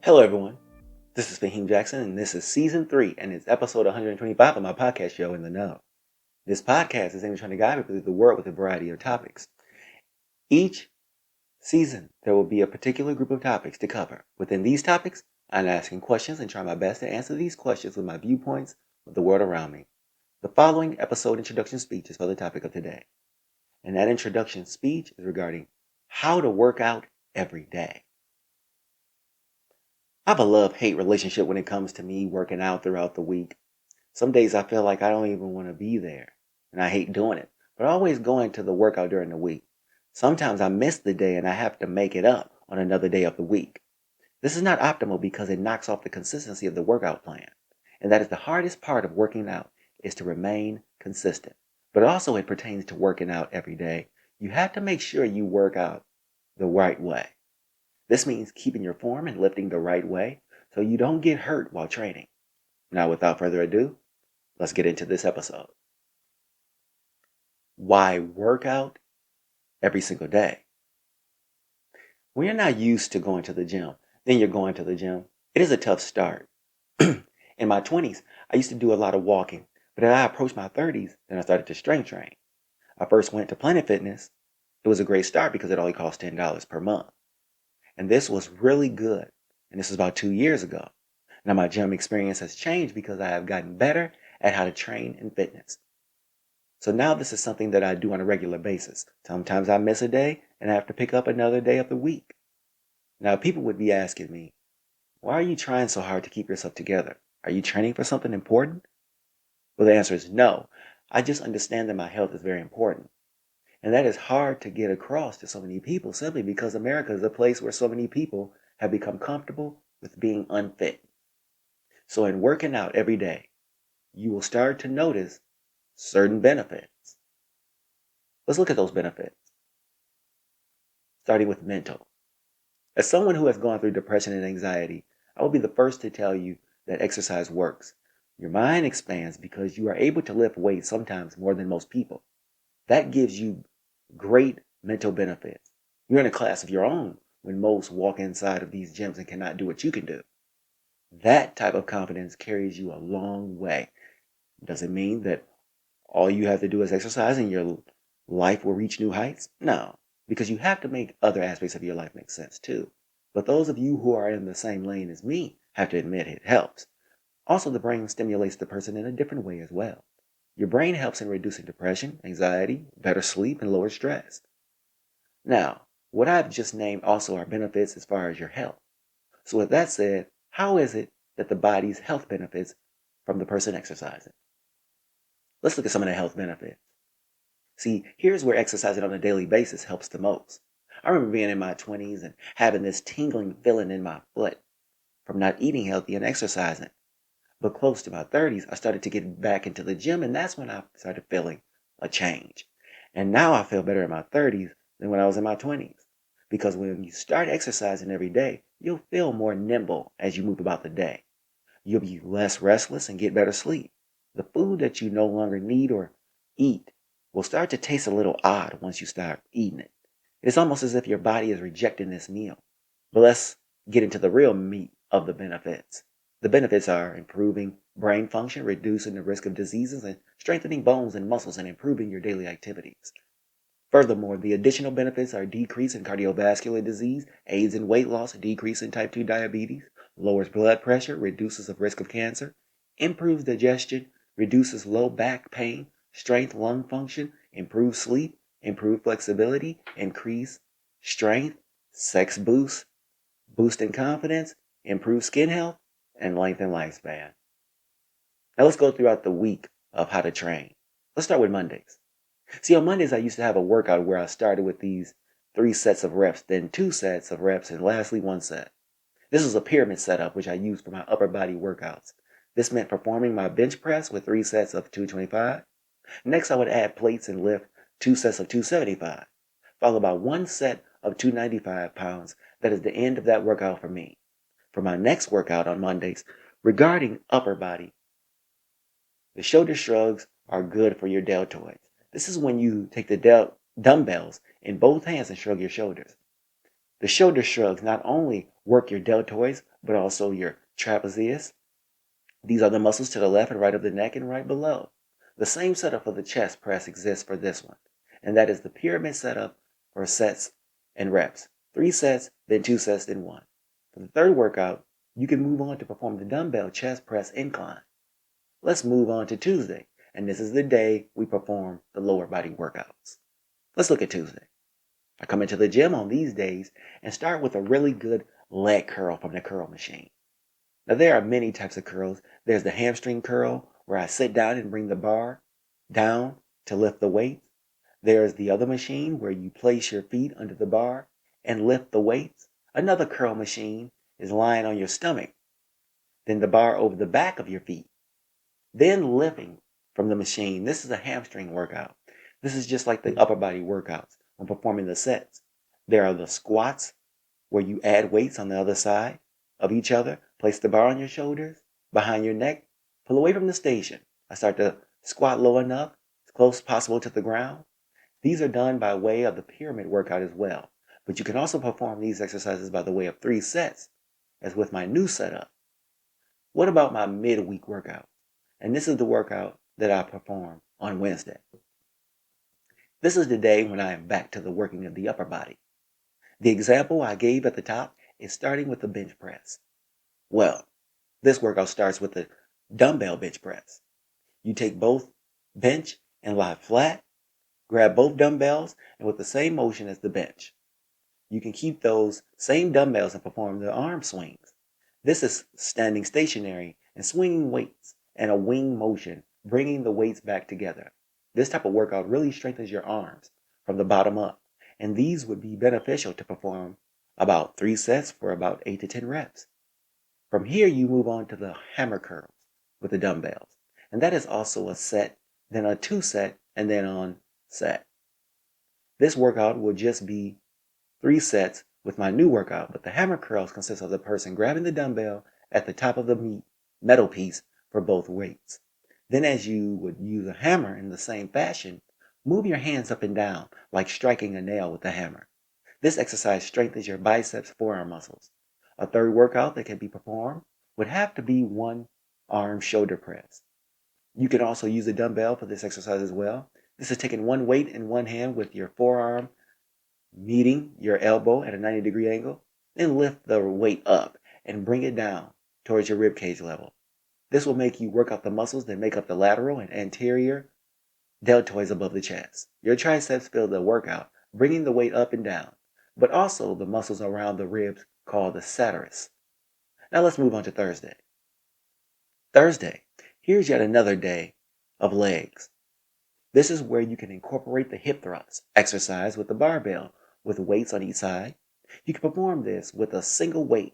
Hello, everyone. This is Faheem Jackson, and this is season 3, and it's episode 125 of my podcast show, In the Know. This podcast is aimed at trying to guide people through the world with a variety of topics. Each season, there will be a particular group of topics to cover. Within these topics, I'm asking questions and trying my best to answer these questions with my viewpoints of the world around me. The following episode introduction speech is for the topic of today, and that introduction speech is regarding how to work out every day. I have a love-hate relationship when it comes to me working out throughout the week. Some days I feel like I don't even want to be there, and I hate doing it, but I always go into the workout during the week. Sometimes I miss the day and I have to make it up on another day of the week. This is not optimal because it knocks off the consistency of the workout plan, and that is the hardest part of working out is to remain consistent. But also it pertains to working out every day. You have to make sure you work out the right way. This means keeping your form and lifting the right way so you don't get hurt while training. Now, without further ado, let's get into this episode. Why work out every single day? When you're not used to going to the gym, then you're going to the gym, it is a tough start. In my 20s, I used to do a lot of walking, but as I approached my 30s, then I started to strength train. I first went to Planet Fitness. It was a great start because it only cost $10 per month. And this was really good. And this was about 2 years ago. Now my gym experience has changed because I have gotten better at how to train in fitness. So now this is something that I do on a regular basis. Sometimes I miss a day and I have to pick up another day of the week. Now people would be asking me, why are you trying so hard to keep yourself together? Are you training for something important? Well, the answer is no. I just understand that my health is very important. And that is hard to get across to so many people simply because America is a place where so many people have become comfortable with being unfit. So in working out every day, you will start to notice certain benefits. Let's look at those benefits. Starting with mental. As someone who has gone through depression and anxiety, I will be the first to tell you that exercise works. Your mind expands because you are able to lift weights sometimes more than most people. That gives you great mental benefits. You're in a class of your own when most walk inside of these gyms and cannot do what you can do. That type of confidence carries you a long way. Does it mean that all you have to do is exercise and your life will reach new heights? No, because you have to make other aspects of your life make sense too. But those of you who are in the same lane as me have to admit it helps. Also, the brain stimulates the person in a different way as well. Your brain helps in reducing depression, anxiety, better sleep, and lower stress. Now, what I've just named also are benefits as far as your health. So with that said, how is it that the body's health benefits from the person exercising? Let's look at some of the health benefits. See, here's where exercising on a daily basis helps the most. I remember being in my 20s and having this tingling feeling in my foot from not eating healthy and exercising. But close to my 30s, I started to get back into the gym, and that's when I started feeling a change. And now I feel better in my 30s than when I was in my 20s. Because when you start exercising every day, you'll feel more nimble as you move about the day. You'll be less restless and get better sleep. The food that you no longer need or eat will start to taste a little odd once you start eating it. It's almost as if your body is rejecting this meal. But let's get into the real meat of the benefits. The benefits are improving brain function, reducing the risk of diseases, and strengthening bones and muscles and improving your daily activities. Furthermore, the additional benefits are decrease in cardiovascular disease, aids in weight loss, decrease in type 2 diabetes, lowers blood pressure, reduces the risk of cancer, improves digestion, reduces low back pain, strength, lung function, improves sleep, improve flexibility, increase strength, sex boost, boost in confidence, improve skin health, and lengthen lifespan. Now let's go throughout the week of how to train. Let's start with Mondays. See, on Mondays, I used to have a workout where I started with these 3 sets of reps, then 2 sets of reps, and lastly 1 set. This was a pyramid setup, which I used for my upper body workouts. This meant performing my bench press with 3 sets of 225. Next, I would add plates and lift 2 sets of 275, followed by 1 set of 295 pounds. That is the end of that workout for me. For my next workout on Mondays, regarding upper body, the shoulder shrugs are good for your deltoids. This is when you take the dumbbells in both hands and shrug your shoulders. The shoulder shrugs not only work your deltoids, but also your trapezius. These are the muscles to the left and right of the neck and right below. The same setup for the chest press exists for this one, and that is the pyramid setup for sets and reps. 3 sets, then 2 sets, then 1. For the third workout, you can move on to perform the dumbbell chest press incline. Let's move on to Tuesday, and this is the day we perform the lower body workouts. Let's look at Tuesday. I come into the gym on these days and start with a really good leg curl from the curl machine. Now, there are many types of curls. There's the hamstring curl, where I sit down and bring the bar down to lift the weights. There's the other machine, where you place your feet under the bar and lift the weights. Another curl machine is lying on your stomach, then the bar over the back of your feet, then lifting from the machine. This is a hamstring workout. This is just like the upper body workouts when performing the sets. There are the squats, where you add weights on the other side of each other. Place the bar on your shoulders, behind your neck, pull away from the station. I start to squat low enough, as close as possible to the ground. These are done by way of the pyramid workout as well, but you can also perform these exercises by the way of 3 sets, as with my new setup. What about my midweek workout? And this is the workout that I perform on Wednesday. This is the day when I am back to the working of the upper body. The example I gave at the top is starting with the bench press. Well, this workout starts with the dumbbell bench press. You take both bench and lie flat, grab both dumbbells, and with the same motion as the bench. You can keep those same dumbbells and perform the arm swings. This is standing stationary and swinging weights and a wing motion, bringing the weights back together. This type of workout really strengthens your arms from the bottom up, and these would be beneficial to perform about 3 sets for about 8 to 10 reps. From here, you move on to the hammer curls with the dumbbells, and that is also a set, then a 2 set, and then on set. This workout will just be 3 sets with my new workout, but the hammer curls consist of the person grabbing the dumbbell at the top of the metal piece for both weights. Then, as you would use a hammer in the same fashion, move your hands up and down like striking a nail with the hammer. This exercise strengthens your biceps forearm muscles. A third workout that can be performed would have to be one arm shoulder press. You can also use a dumbbell for this exercise as well. This is taking one weight in one hand with your forearm meeting your elbow at a 90-degree angle, then lift the weight up and bring it down towards your rib cage level. This will make you work out the muscles that make up the lateral and anterior deltoids above the chest. Your triceps feel the workout, bringing the weight up and down, but also the muscles around the ribs called the sartorius. Now let's move on to Thursday. Thursday, here's yet another day of legs. This is where you can incorporate the hip thrust exercise with the barbell with weights on each side. You can perform this with a single weight,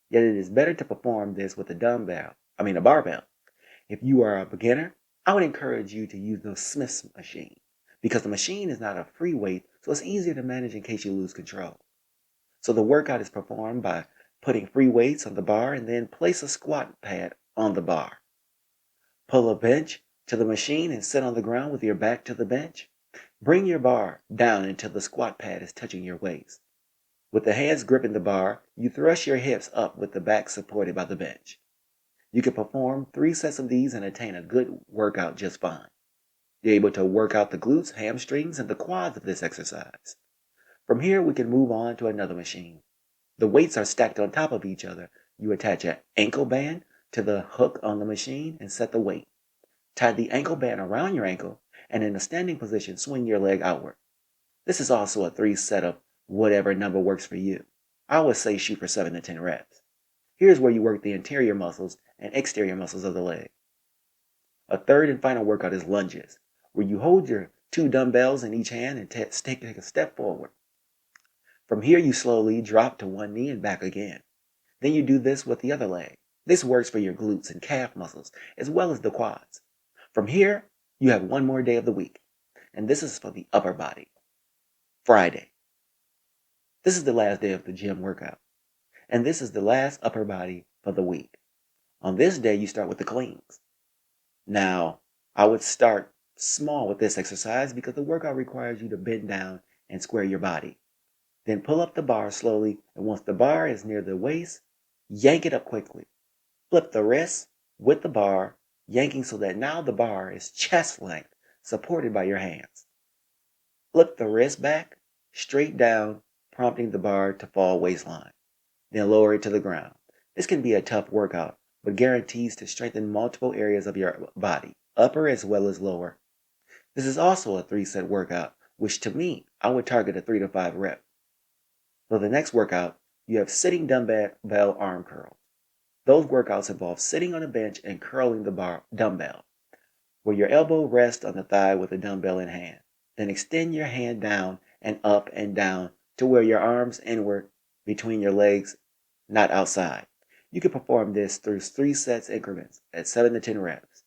yet it is better to perform this with a barbell. If you are a beginner, I would encourage you to use the Smith's machine because the machine is not a free weight, so it's easier to manage in case you lose control. So the workout is performed by putting free weights on the bar and then place a squat pad on the bar. Pull a bench to the machine and sit on the ground with your back to the bench. Bring your bar down until the squat pad is touching your waist. With the hands gripping the bar, you thrust your hips up with the back supported by the bench. You can perform 3 sets of these and attain a good workout just fine. You're able to work out the glutes, hamstrings, and the quads of this exercise. From here, we can move on to another machine. The weights are stacked on top of each other. You attach an ankle band to the hook on the machine and set the weight. Tie the ankle band around your ankle and in a standing position, swing your leg outward. This is also a 3 set of whatever number works for you. I always say shoot for 7 to 10 reps. Here's where you work the interior muscles and exterior muscles of the leg. A third and final workout is lunges, where you hold your 2 dumbbells in each hand and take a step forward. From here, you slowly drop to one knee and back again. Then you do this with the other leg. This works for your glutes and calf muscles, as well as the quads. From here, you have one more day of the week, and this is for the upper body. Friday. This is the last day of the gym workout, and this is the last upper body for the week. On this day, you start with the cleans. Now, I would start small with this exercise because the workout requires you to bend down and square your body. Then pull up the bar slowly, and once the bar is near the waist, yank it up quickly. Flip the wrist with the bar, yanking so that now the bar is chest length, supported by your hands. Flip the wrist back, straight down, prompting the bar to fall waistline. Then lower it to the ground. This can be a tough workout, but guarantees to strengthen multiple areas of your body, upper as well as lower. This is also a 3-set workout, which to me, I would target a 3 to 5 rep. For the next workout, you have sitting dumbbell arm curls. Those workouts involve sitting on a bench and curling the dumbbell, where your elbow rests on the thigh with a dumbbell in hand. Then extend your hand down and up and down to where your arms inward between your legs, not outside. You can perform this through 3 sets increments at 7 to 10 reps.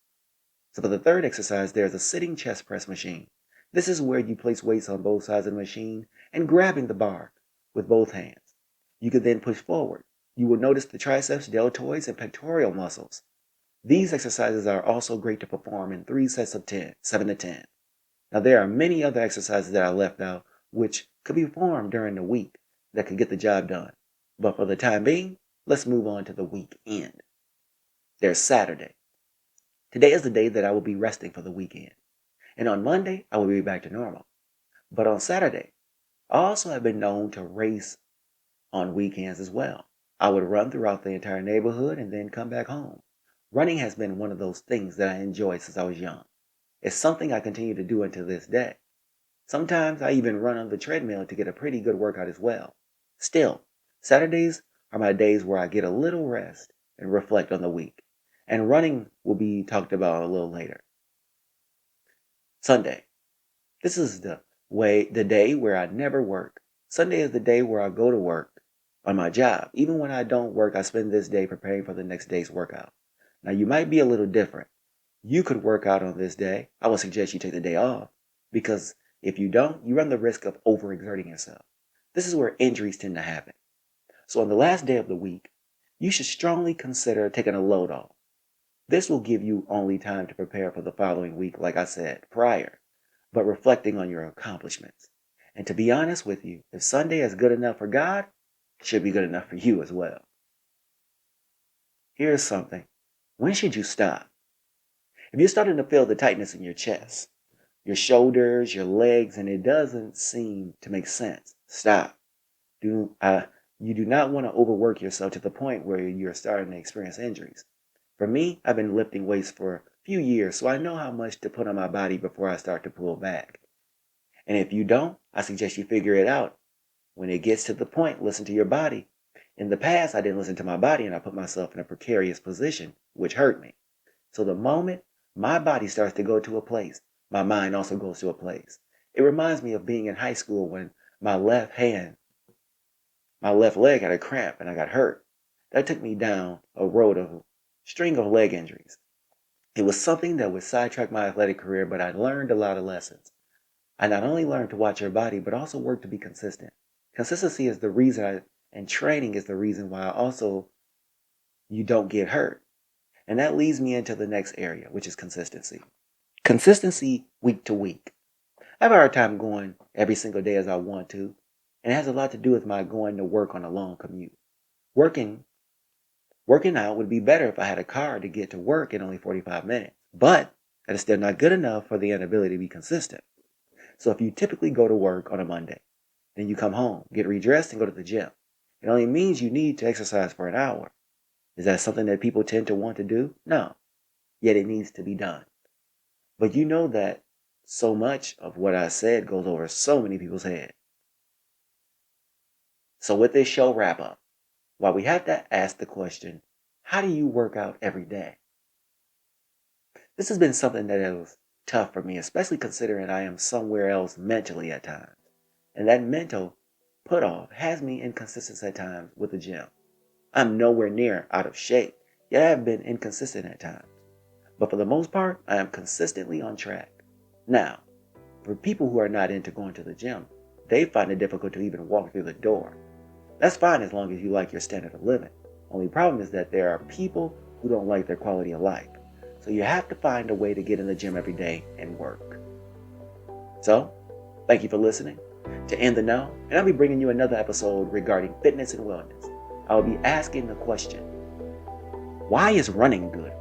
So for the third exercise, there's a sitting chest press machine. This is where you place weights on both sides of the machine and grabbing the bar with both hands. You can then push forward. You will notice the triceps, deltoids, and pectoral muscles. These exercises are also great to perform in 3 sets of 10, 7 to 10. Now there are many other exercises that I left out which could be performed during the week that could get the job done. But for the time being, let's move on to the weekend. There's Saturday. Today is the day that I will be resting for the weekend. And on Monday, I will be back to normal. But on Saturday, I also have been known to race on weekends as well. I would run throughout the entire neighborhood and then come back home. Running has been one of those things that I enjoyed since I was young. It's something I continue to do until this day. Sometimes I even run on the treadmill to get a pretty good workout as well. Still, Saturdays are my days where I get a little rest and reflect on the week. And running will be talked about a little later. Sunday. This is the day where I never work. Sunday is the day where I go to work on my job. Even when I don't work, I spend this day preparing for the next day's workout. Now you might be a little different. You could work out on this day. I would suggest you take the day off because if you don't, you run the risk of overexerting yourself. This is where injuries tend to happen. So on the last day of the week, you should strongly consider taking a load off. This will give you only time to prepare for the following week, like I said prior, but reflecting on your accomplishments. And to be honest with you, if Sunday is good enough for God, it should be good enough for you as well. Here's something. When should you stop? If you're starting to feel the tightness in your chest, your shoulders, your legs, and it doesn't seem to make sense, stop. You do not want to overwork yourself to the point where you're starting to experience injuries. For me, I've been lifting weights for a few years, so I know how much to put on my body before I start to pull back. And if you don't, I suggest you figure it out. When it gets to the point, listen to your body. In the past, I didn't listen to my body and I put myself in a precarious position, which hurt me. So the moment my body starts to go to a place, my mind also goes to a place. It reminds me of being in high school when my left leg had a cramp and I got hurt. That took me down a road of string of leg injuries. It was something that would sidetrack my athletic career, but I learned a lot of lessons. I not only learned to watch your body, but also work to be consistent. Consistency is the reason and training is the reason why you don't get hurt. And that leads me into the next area, which is consistency. Consistency week to week. I have a hard time going every single day as I want to, and it has a lot to do with my going to work on a long commute. Working out would be better if I had a car to get to work in only 45 minutes, but that is still not good enough for the inability to be consistent. So if you typically go to work on a Monday, then you come home, get redressed, and go to the gym, it only means you need to exercise for an hour. Is that something that people tend to want to do? No, yet it needs to be done. But you know that so much of what I said goes over so many people's head. So with this show wrap up, while we have to ask the question, how do you work out every day? This has been something that is tough for me, especially considering I am somewhere else mentally at times. And that mental put off has me inconsistent at times with the gym. I'm nowhere near out of shape, yet I have been inconsistent at times. But for the most part, I am consistently on track. Now, for people who are not into going to the gym, they find it difficult to even walk through the door. That's fine as long as you like your standard of living. Only problem is that there are people who don't like their quality of life. So you have to find a way to get in the gym every day and work. So, thank you for listening. To end the know, and I'll be bringing you another episode regarding fitness and wellness. I will be asking the question, why is running good